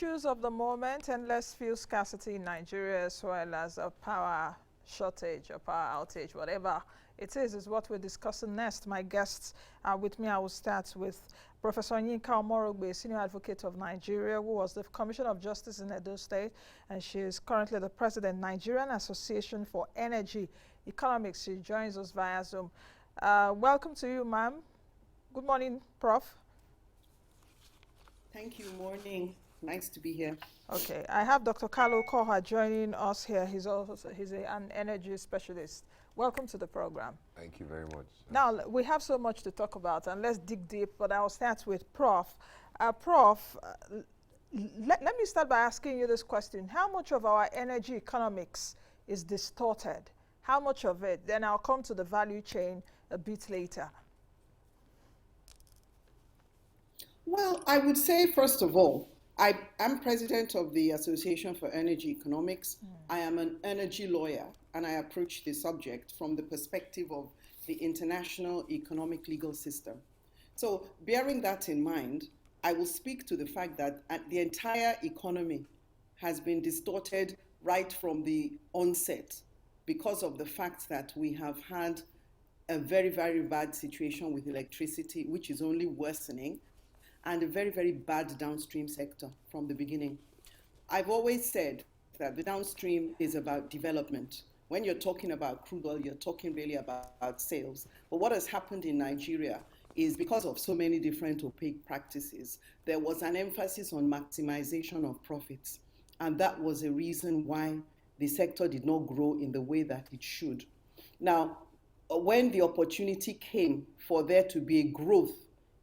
issues of the moment, endless fuel scarcity in Nigeria, as well as a power shortage or power outage, whatever it is what we're discussing next. My guests are with me. I will start with Professor Yinka Omorogbe, Senior Advocate of Nigeria, who was the Commissioner of Justice in Edo State, and she is currently the President, Nigerian Association for Energy Economics. She joins us via Zoom. Welcome to you, ma'am. Good morning, Prof. Thank you. Morning. Nice to be here. Okay, I have Dr. Kalu Ukoha joining us here. He's an energy specialist. Welcome to the program. Thank you very much. Now, we have so much to talk about, and let's dig deep, but I'll start with Prof. Prof, let me start by asking you this question. How much of our energy economics is distorted? How much of it? Then I'll come to the value chain a bit later. Well, I would say, first of all, I'm president of the Association for Energy Economics. I am an energy lawyer, and I approach the subject from the perspective of the international economic legal system. So bearing that in mind, I will speak to the fact that the entire economy has been distorted right from the onset because of the fact that we have had a very, very bad situation with electricity, which is only worsening, and a very, very bad downstream sector from the beginning. I've always said that the downstream is about development. When you're talking about crude oil, you're talking really about sales. But what has happened in Nigeria is because of so many different opaque practices, there was an emphasis on maximization of profits. And that was a reason why the sector did not grow in the way that it should. Now, when the opportunity came for there to be a growth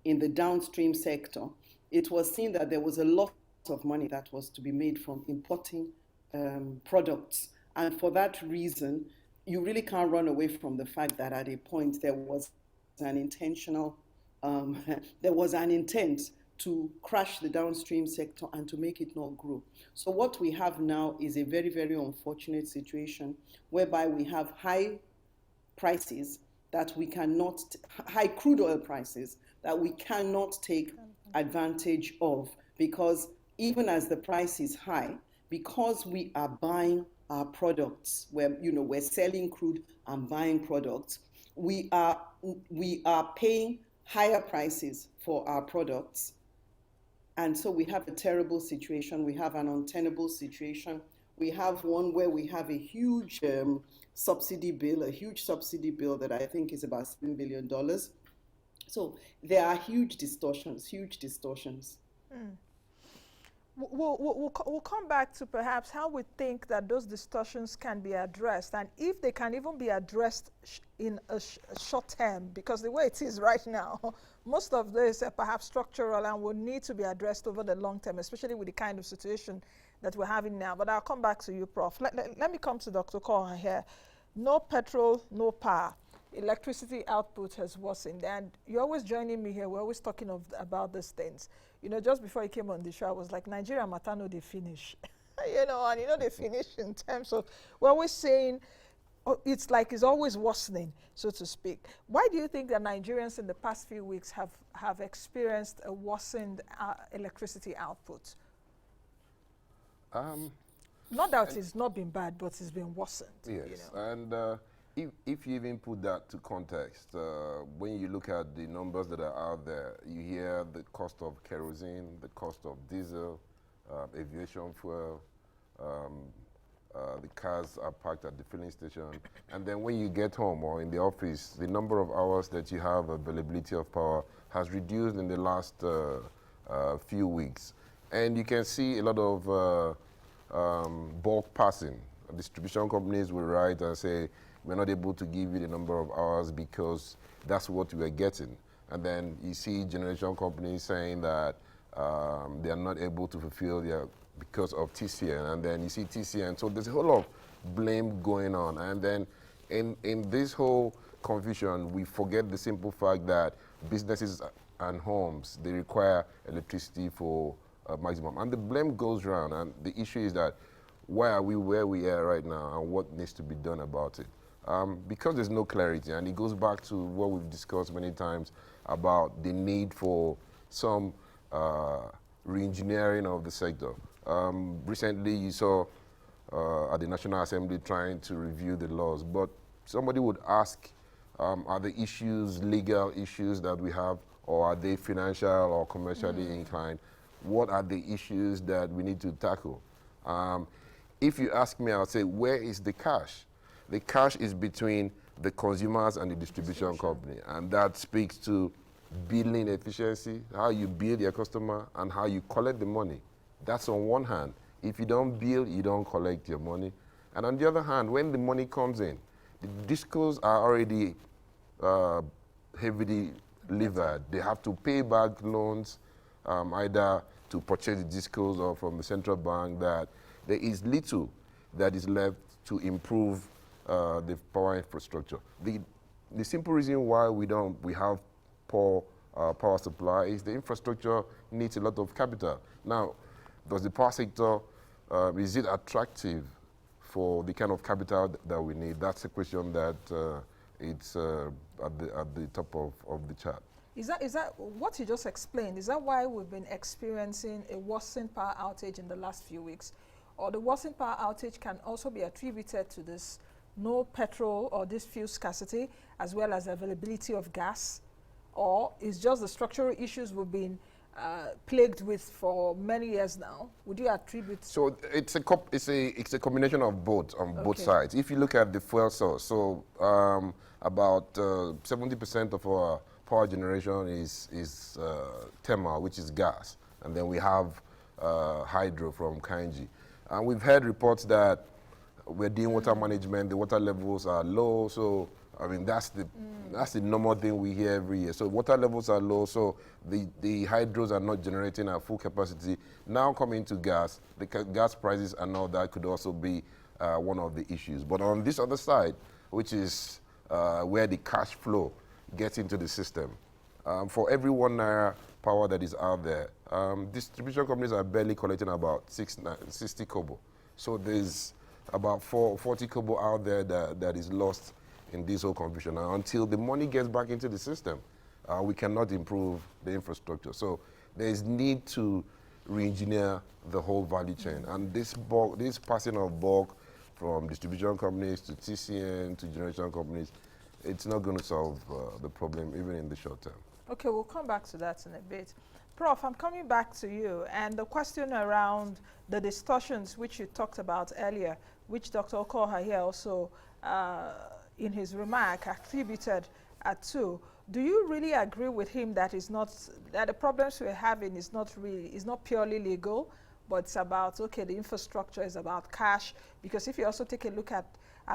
in the downstream sector, it was seen that there was a lot of money that was to be made from importing products. And for that reason, you really can't run away from the fact that at a point there was an intentional, there was an intent to crash the downstream sector and to make it not grow. So what we have now is a very, very unfortunate situation whereby we have high prices that we cannot, high crude oil prices that we cannot take advantage of, because even as the price is high, because we are buying our products, we're selling crude and buying products, we are paying higher prices for our products. And so we have a terrible situation. We have an untenable situation. We have one where we have a huge subsidy bill that I think is about $7 billion. So there are huge distortions. We'll come back to perhaps how we think that those distortions can be addressed, and if they can even be addressed in a short term, because the way it is right now, most of this are perhaps structural and will need to be addressed over the long term, especially with the kind of situation that we're having now. But I'll come back to you, Prof. Let me come to Dr. Ukoha here. No petrol, no power. Electricity output has worsened, and you're always joining me here. We're always talking about these things. Just before you came on the show, I was like, Nigeria Matano, they finish. And they finish in terms of, we're always saying, it's like it's always worsening, so to speak. Why do you think that Nigerians in the past few weeks have experienced a worsened electricity output? Not that it's not been bad, but it's been worsened. Yes, and if you even put that to context, when you look at the numbers that are out there, you hear the cost of kerosene, the cost of diesel, aviation fuel, the cars are parked at the filling station, and then when you get home or in the office, the number of hours that you have availability of power has reduced in the last few weeks. And you can see a lot of bulk passing. Distribution companies will write and say, we're not able to give you the number of hours because that's what we're getting. And then you see generation companies saying that they are not able to fulfill their, because of TCN. And then you see TCN. So there's a whole lot of blame going on. And then in this whole confusion, we forget the simple fact that businesses and homes, they require electricity for maximum. And the blame goes around. And the issue is that why are we where we are right now and what needs to be done about it? Because there's no clarity, and it goes back to what we've discussed many times about the need for some re-engineering of the sector. Recently, you saw at the National Assembly trying to review the laws, but somebody would ask, are the issues legal issues that we have, or are they financial or commercially inclined? What are the issues that we need to tackle? If you ask me, I'll say, where is the cash? The cash is between the consumers and the distribution company, and that speaks to billing efficiency, how you bill your customer, and how you collect the money. That's on one hand. If you don't bill, you don't collect your money. And on the other hand, when the money comes in, the discos are already heavily levered. They have to pay back loans, either to purchase the discos or from the central bank, that there is little that is left to improve the power infrastructure. The simple reason why we have poor power supply is the infrastructure needs a lot of capital. Now, does the power sector, is it attractive for the kind of capital that we need? That's a question that it's at the top of the chart. Is that what you just explained? Is that why we've been experiencing a worsened power outage in the last few weeks? Or the worsened power outage can also be attributed to this no petrol or this fuel scarcity, as well as availability of gas? Or is just the structural issues we've been plagued with for many years now? Would you attribute? So it's a combination of both on both sides. If you look at the fuel source, so about 70% of our power generation is thermal, which is gas, and then we have hydro from Kainji. And we've heard reports that we're doing water management, the water levels are low, so I mean that's the normal thing we hear every year. So water levels are low, so the hydros are not generating at full capacity. Now coming to gas, the gas prices and all that could also be one of the issues. But on this other side, which is where the cash flow gets into the system, for every 1 naira power that is out there, distribution companies are barely collecting about 60 kobo. So there's about 40 kobo out there that is lost in this whole confusion. And until the money gets back into the system, we cannot improve the infrastructure. So there is need to re-engineer the whole value chain. And this passing of bulk from distribution companies to TCN to generation companies, it's not going to solve the problem even in the short term. Okay, we'll come back to that in a bit. Prof, I'm coming back to you, and the question around the distortions which you talked about earlier, which Dr. Ukoha here also in his remark attributed to. Do you really agree with him that that the problems we're having is not purely legal, but it's about, okay, the infrastructure is about cash? Because if you also take a look at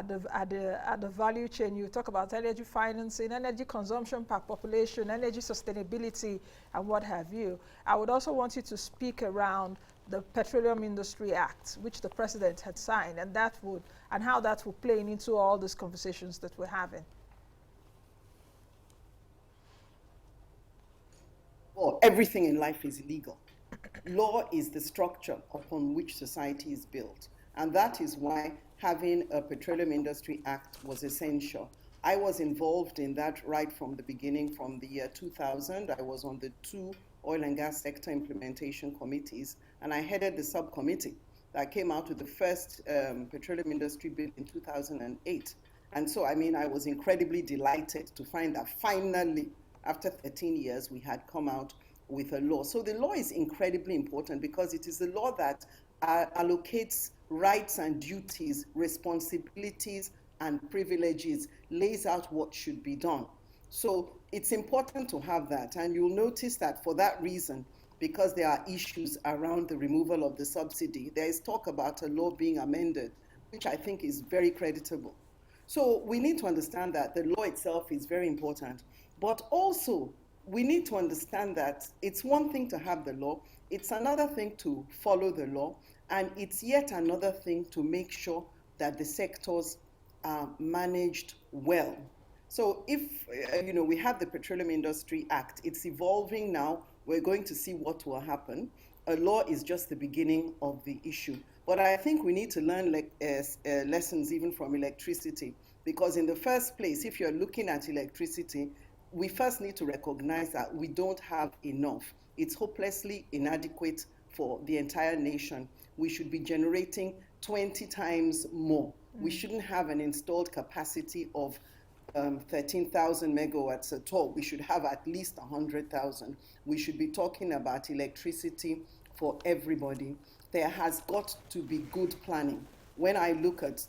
the value chain, you talk about energy financing, energy consumption per population, energy sustainability, and what have you. I would also want you to speak around the Petroleum Industry Act, which the president had signed, and how that would play into all these conversations that we're having. Well, everything in life is legal. Law is the structure upon which society is built, and that is why having a Petroleum Industry Act was essential. I was involved in that right from the beginning, from the year 2000. I was on the 2 oil and gas sector implementation committees, and I headed the subcommittee that came out with the first petroleum industry bill in 2008. And so, I mean, I was incredibly delighted to find that finally, after 13 years, we had come out with a law. So the law is incredibly important because it is the law that allocates rights and duties, responsibilities and privileges, lays out what should be done. So it's important to have that. And you'll notice that for that reason, because there are issues around the removal of the subsidy, there is talk about a law being amended, which I think is very creditable. So we need to understand that the law itself is very important, but also we need to understand that it's one thing to have the law, it's another thing to follow the law, and it's yet another thing to make sure that the sectors are managed well. So if we have the Petroleum Industry Act, it's evolving now. We're going to see what will happen. A law is just the beginning of the issue. But I think we need to learn lessons even from electricity, because in the first place, if you're looking at electricity, we first need to recognize that we don't have enough. It's hopelessly inadequate for the entire nation, we should be generating 20 times more. We shouldn't have an installed capacity of 13,000 megawatts at all. We should have at least 100,000. We should be talking about electricity for everybody. There has got to be good planning. When I look at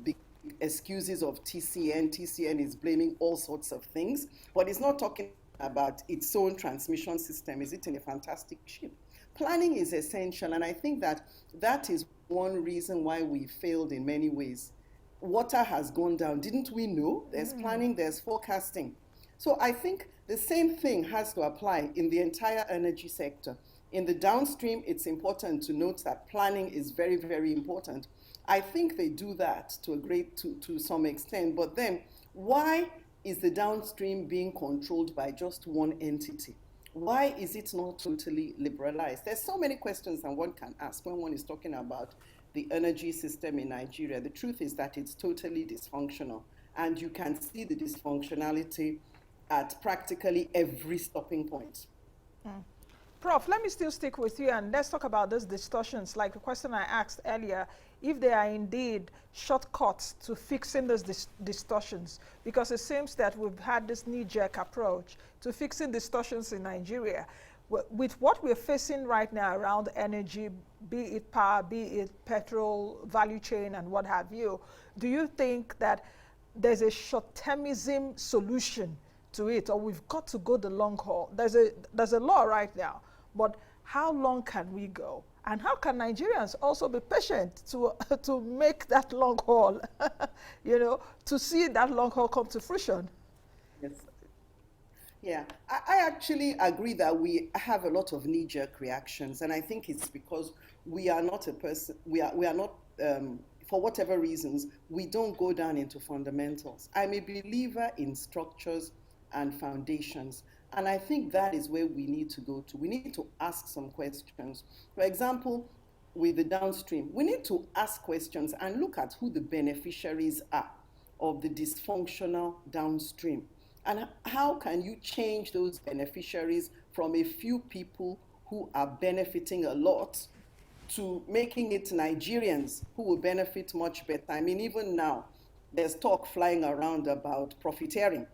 the excuses of TCN is blaming all sorts of things, but it's not talking about its own transmission system. Is it in a fantastic shape? Planning is essential, and I think that that is one reason why we failed in many ways. Water has gone down. Didn't we know? There's planning, there's forecasting. So I think the same thing has to apply in the entire energy sector. In the downstream, it's important to note that planning is very, very important. I think they do that to some extent, but then why is the downstream being controlled by just one entity? Why is it not totally liberalized? There's so many questions that one can ask when one is talking about the energy system in Nigeria. The truth is that it's totally dysfunctional, and you can see the dysfunctionality at practically every stopping point. Prof, let me still stick with you, and let's talk about those distortions, like the question I asked earlier, if there are indeed shortcuts to fixing those distortions, because it seems that we've had this knee-jerk approach to fixing distortions in Nigeria. With what we're facing right now around energy, be it power, be it petrol, value chain, and what have you, do you think that there's a short-termism solution to it, or we've got to go the long haul? There's a law right now, but how long can we go? And how can Nigerians also be patient to make that long haul, to see that long haul come to fruition? Yes. Yeah, I actually agree that we have a lot of knee-jerk reactions, and I think it's because we are not a person, we are not, for whatever reasons, we don't go down into fundamentals. I'm a believer in structures and foundations, and I think that is where we need to go to. We need to ask some questions. For example, with the downstream, we need to ask questions and look at who the beneficiaries are of the dysfunctional downstream. And how can you change those beneficiaries from a few people who are benefiting a lot to making it Nigerians who will benefit much better? I mean, even now, there's talk flying around about profiteering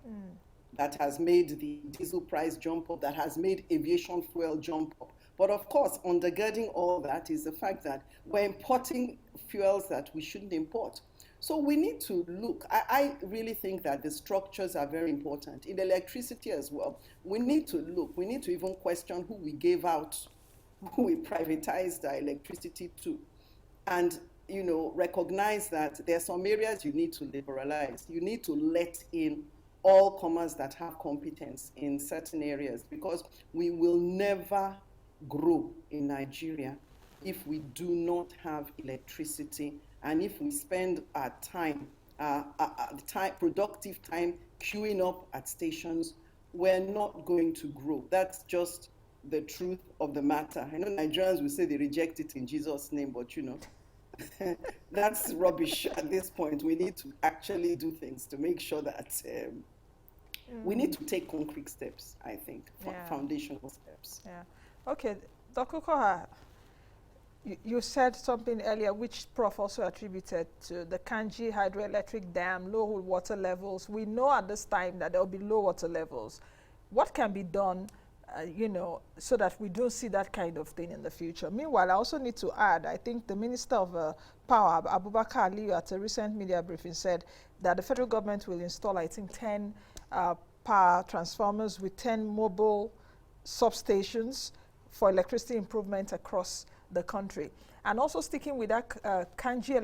that has made the diesel price jump up, that has made aviation fuel jump up. But of course, undergirding all that is the fact that we're importing fuels that we shouldn't import. So we need to look. I really think that the structures are very important. In electricity as well, we need to look. We need to even question who we gave out, who we privatized our electricity to. And, recognize that there are some areas you need to liberalize. You need to let in all comers that have competence in certain areas, because we will never grow in Nigeria if we do not have electricity. And if we spend our time, productive time queuing up at stations, we're not going to grow. That's just the truth of the matter. I know Nigerians will say they reject it in Jesus' name, but that's rubbish at this point. We need to actually do things to make sure that we need to take concrete steps, I think, foundational steps. Yeah. Okay, Dr. Ukoha, you said something earlier which Prof also attributed to the Kanji hydroelectric dam, low water levels. We know at this time that there will be low water levels. What can be done, so that we don't see that kind of thing in the future? Meanwhile, I also need to add, I think the Minister of Power, Abubakar Aliyu, at a recent media briefing said that the federal government will install, I think, 10 power transformers with 10 mobile substations for electricity improvement across the country. And also sticking with that Kanji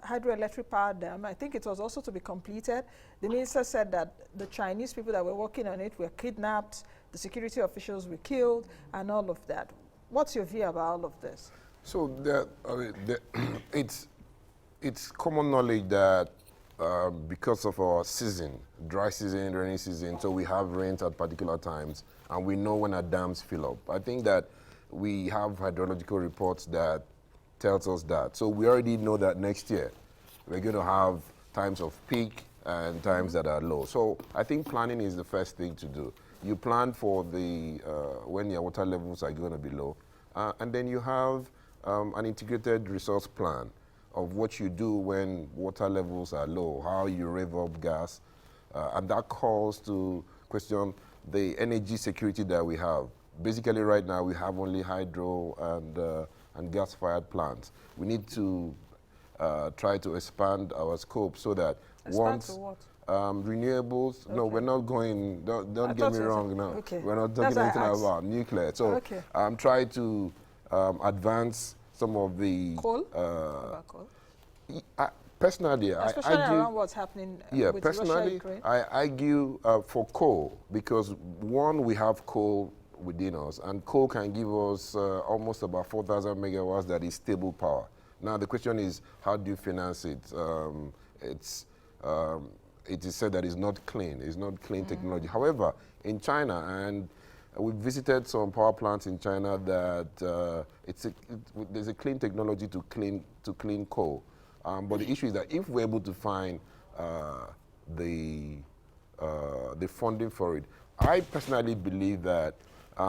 hydroelectric power dam, I think it was also to be completed. The minister said that the Chinese people that were working on it were kidnapped, the security officials were killed, and all of that. What's your view about all of this? So it's common knowledge that because of our season, dry season, rainy season, so we have rains at particular times, and we know when our dams fill up. I think that we have hydrological reports that tells us that. So we already know that next year we're going to have times of peak and times that are low. So I think planning is the first thing to do. You plan for the when your water levels are going to be low, And then you have an integrated resource plan of what you do when water levels are low, how you rev up gas, and that calls to question the energy security that we have. Basically, right now we have only hydro and gas-fired plants. We need to try to expand our scope so that once to what? Renewables. Okay. No, we're not going. Don't get me wrong. No, okay. We're not talking anything about nuclear. So I'm trying to advance some of the coal. Personally, especially I argue, around what's happening with personally, Russia, Ukraine. I argue for coal because one, we have coal within us, and coal can give us almost about 4,000 megawatts that is stable power. Now the question is, how do you finance it? It is said that it's not clean. It's not clean technology. However, in China, and we visited some power plants in China that there's a clean technology to clean coal. But the issue is that if we're able to find the funding for it, I personally believe that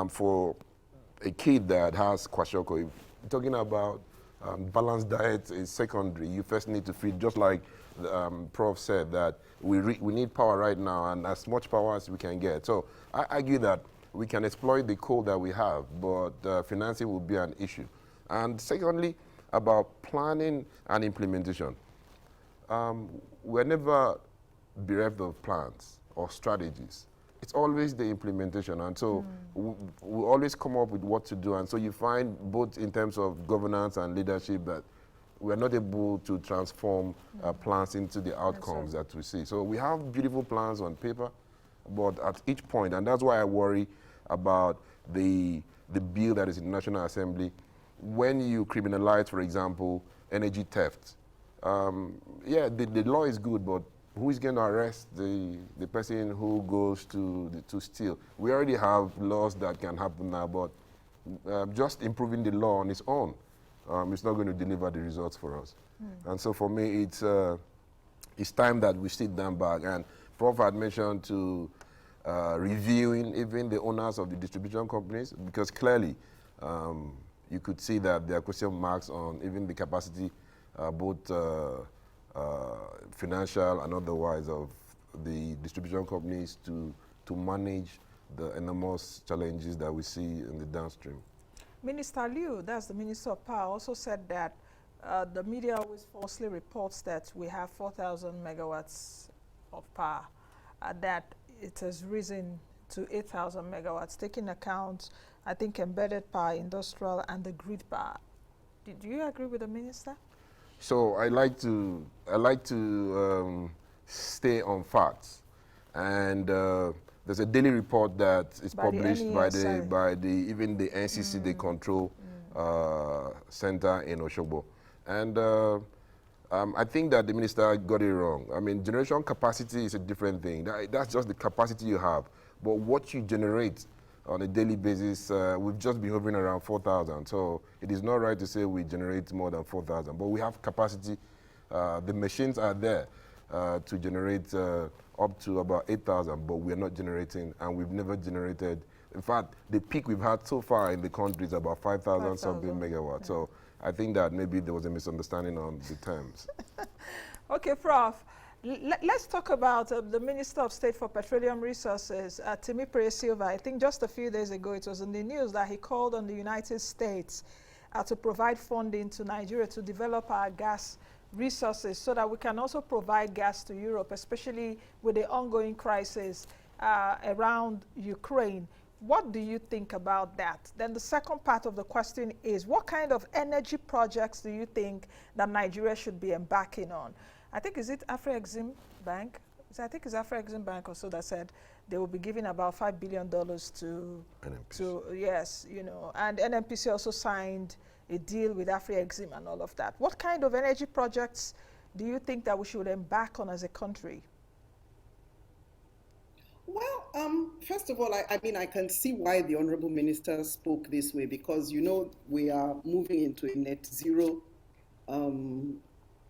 for a kid that has kwashiorkor, talking about balanced diet is secondary. You first need to feed, just like the Prof said, that we need power right now, and as much power as we can get. So I argue that we can exploit the coal that we have, but financing will be an issue. And secondly, about planning and implementation. We're never bereft of plans or strategies. It's always the implementation, and so we always come up with what to do. And so you find both in terms of governance and leadership that we're not able to transform plans into the outcomes that we see. So we have beautiful plans on paper, but at each point, and that's why I worry about the bill that is in the National Assembly. When you criminalize, for example, energy theft, the law is good, but who is going to arrest the person who goes to steal? We already have laws that can happen now, but just improving the law on its own, it's not going to deliver the results for us. And so for me, it's time that we sit down back. And Prof had mentioned to reviewing even the owners of the distribution companies, because clearly you could see that there are question marks on even the capacity, both financial and otherwise, of the distribution companies to manage the enormous challenges that we see in the downstream. Minister Liu, that's the Minister of Power, also said that the media always falsely reports that we have 4,000 megawatts of power, that it has risen to 8,000 megawatts, taking account, I think, embedded power, industrial, and the grid power. Do you agree with the minister? So I like to stay on facts, and there's a daily report that is published by even the NCC, the control center in Osogbo, and I think that the minister got it wrong. I mean, generation capacity is a different thing. That's just the capacity you have, but what you generate on a daily basis, we've just been hovering around 4,000. So it is not right to say we generate more than 4,000, but we have capacity. The machines are there to generate up to about 8,000, but we're not generating, and we've never generated. In fact, the peak we've had so far in the country is about 5,000 something megawatts. Yeah. So I think that maybe there was a misunderstanding on the terms. Okay, Prof. Let's talk about the Minister of State for Petroleum Resources, Timi Silva. I think just a few days ago it was in the news that he called on the United States to provide funding to Nigeria to develop our gas resources so that we can also provide gas to Europe, especially with the ongoing crisis around Ukraine. What do you think about that? Then the second part of the question is, what kind of energy projects do you think that Nigeria should be embarking on? I think, is it Afro-Exim Bank? I think it's Afro-Exim Bank or so that said they will be giving about $5 billion to NNPC. Yes, you know, and NNPC also signed a deal with Afro-Exim and all of that. What kind of energy projects do you think that we should embark on as a country? Well, first of all, I mean, I can see why the Honorable Minister spoke this way, because, you know, we are moving into a net zero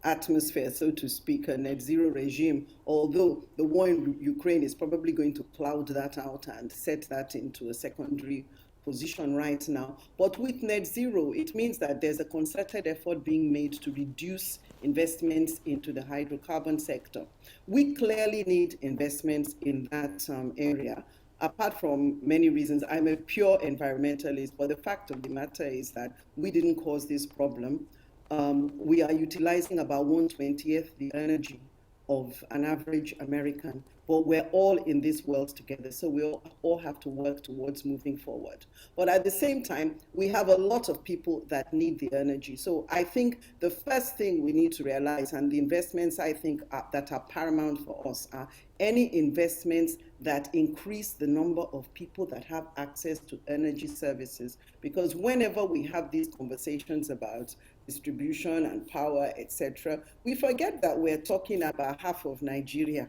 atmosphere, so to speak, a net zero regime, although the war in Ukraine is probably going to cloud that out and set that into a secondary position right now. But with net zero, it means that there's a concerted effort being made to reduce investments into the hydrocarbon sector. We clearly need investments in that area. Apart from many reasons, I'm a pure environmentalist, but the fact of the matter is that we didn't cause this problem. We are utilizing about 1/20th the energy of an average American, but we're all in this world together, so we all have to work towards moving forward. But at the same time, we have a lot of people that need the energy. So I think the first thing we need to realize, and the investments I think that are paramount for us, are any investments that increase the number of people that have access to energy services. Because whenever we have these conversations about distribution and power, etc., we forget that we're talking about half of Nigeria.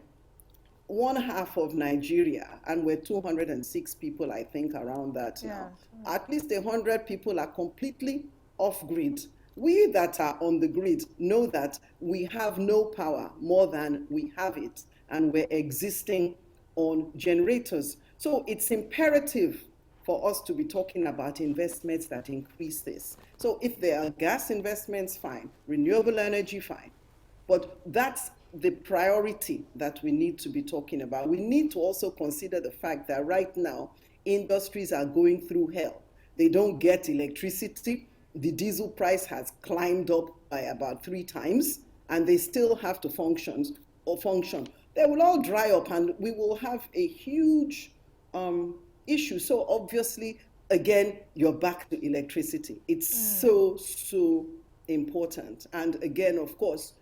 One half of Nigeria, and we're 206 people, I think, around that now. At least 100 people are completely off grid. We that are on the grid know that we have no power more than we have it, and we're existing on generators. So it's imperative for us to be talking about investments that increase this. So if there are gas investments, fine. Renewable energy, fine. But that's the priority that we need to be talking about. We need to also consider the fact that right now, industries are going through hell. They don't get electricity. The diesel price has climbed up by about 3 times, and they still have to function. They will all dry up, and we will have a huge issue. So obviously, again, you're back to electricity. It's so important. And again, of course,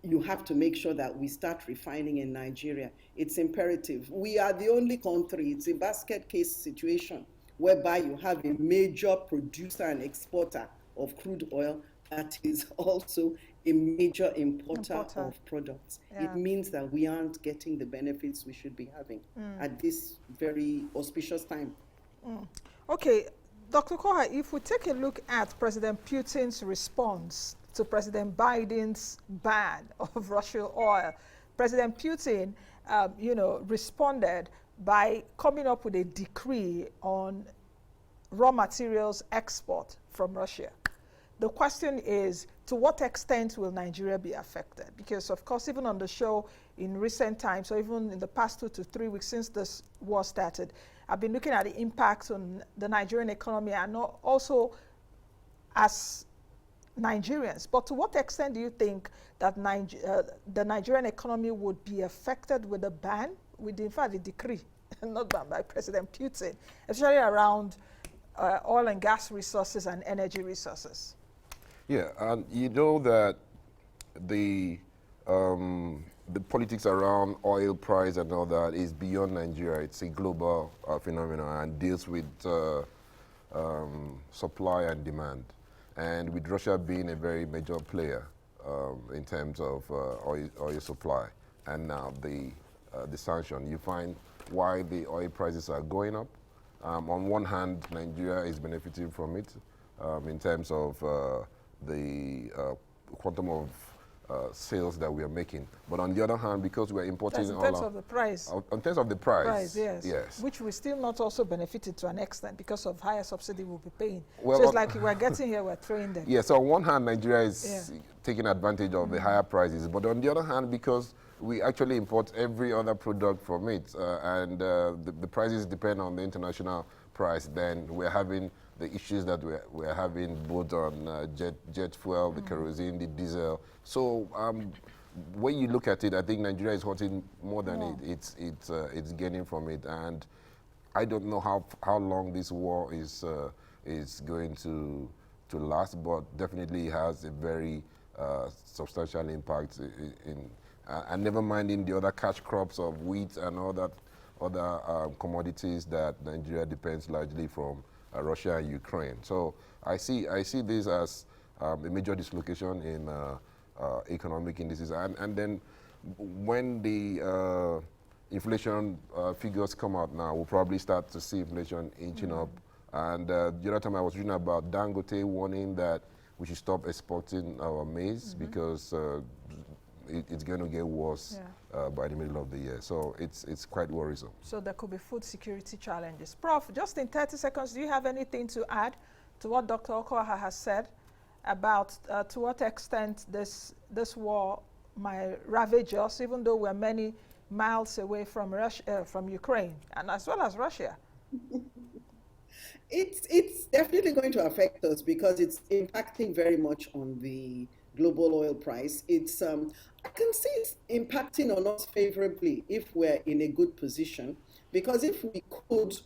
you have to make sure that we start refining in Nigeria. It's imperative. We are the only country, it's a basket case situation, whereby you have a major producer and exporter of crude oil that is also a major importer of products. It means that we aren't getting the benefits we should be having at this very auspicious time. Okay, Dr. Ukoha, if we take a look at President Putin's response to President Biden's ban of Russian oil, President Putin, responded by coming up with a decree on raw materials export from Russia. The question is, to what extent will Nigeria be affected? Because, of course, even on the show in recent times, or even in the past 2 to 3 weeks since this war started, I've been looking at the impacts on the Nigerian economy and also as Nigerians. But to what extent do you think that the Nigerian economy would be affected with a ban, with, in fact, a decree, not ban, by President Putin, especially around oil and gas resources and energy resources? Yeah, and you know that the politics around oil price and all that is beyond Nigeria. It's a global phenomenon and deals with supply and demand. And with Russia being a very major player in terms of oil supply, and now the sanction, you find why the oil prices are going up. On one hand, Nigeria is benefiting from it in terms of the quantum of sales that we are making. But on the other hand, because we're importing in terms of the price. In terms of the price, yes. Which we still not also benefited to an extent because of higher subsidy we'll be paying. Well, so it's like we're getting here, we're throwing them. Yeah, so on one hand, Nigeria is taking advantage of the higher prices. But on the other hand, because we actually import every other product from it, and the prices depend on the international price, then we're having the issues that we're having both on jet fuel, the kerosene, the diesel. So when you look at it, I think Nigeria is hurting more than it's gaining from it. And I don't know how long this war is going to last, but definitely it has a very substantial impact and never minding the other cash crops of wheat and all that other commodities that Nigeria depends largely from Russia and Ukraine. So I see this as a major dislocation in economic indices. And then when the inflation figures come out now, we'll probably start to see inflation inching up. And the other time I was reading about Dangote warning that we should stop exporting our maize because it's going to get worse by the middle of the year. So it's quite worrisome. So there could be food security challenges. Prof, just in 30 seconds, do you have anything to add to what Dr. Ukoha has said about to what extent this war might ravage us, even though we're many miles away from Russia, from Ukraine, and as well as Russia? It's definitely going to affect us because it's impacting very much on the global oil price. It's I can see it's impacting on us favorably if we're in a good position, because if we could,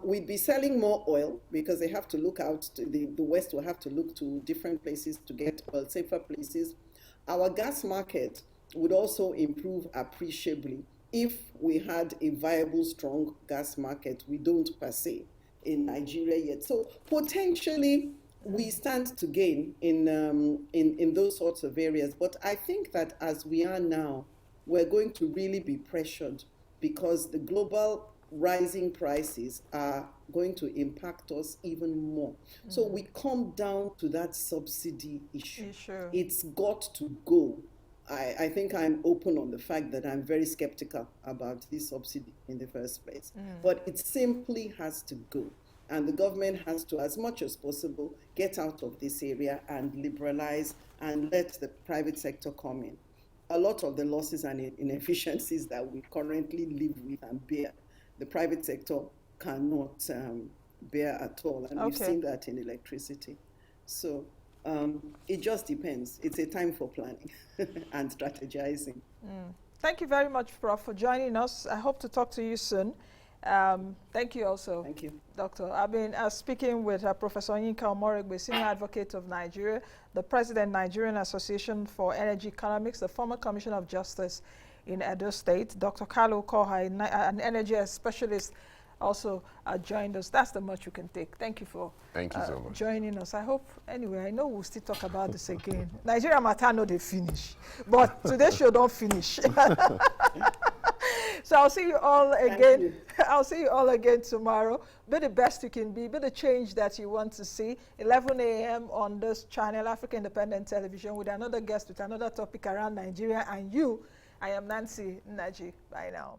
we'd be selling more oil because they have to look out to the West will have to look to different places to get oil, safer places. Our gas market would also improve appreciably if we had a viable, strong gas market. We don't per se in Nigeria yet. So potentially we stand to gain in those sorts of areas. But I think that as we are now, we're going to really be pressured because the global rising prices are going to impact us even more. So we come down to that subsidy issue. It's got to go. I think I'm open on the fact that I'm very skeptical about this subsidy in the first place. But it simply has to go. And the government has to, as much as possible, get out of this area and liberalize and let the private sector come in. A lot of the losses and inefficiencies that we currently live with and bear, the private sector cannot bear at all. And we've seen that in electricity. So it just depends. It's a time for planning and strategizing. Thank you very much, Prof, for joining us. I hope to talk to you soon. Thank you also. Thank you. Doctor. I've been speaking with Professor Yinka Omorogbe, Senior Advocate of Nigeria, the President, Nigerian Association for Energy Economics, the former Commissioner of Justice in Edo State, Dr. Kalu Ukoha, an energy specialist, also joined us. That's the much you can take. Thank you for so much. Joining us. I hope, anyway, I know we'll still talk about this again. Nigeria matter, no, they finish. But today's show don't finish. So I'll see you all again. I'll see you all again tomorrow. Be the best you can be the change that you want to see. 11 a.m. on this channel, Africa Independent Television, with another guest with another topic around Nigeria and you. I am Nancy Naji. Bye now.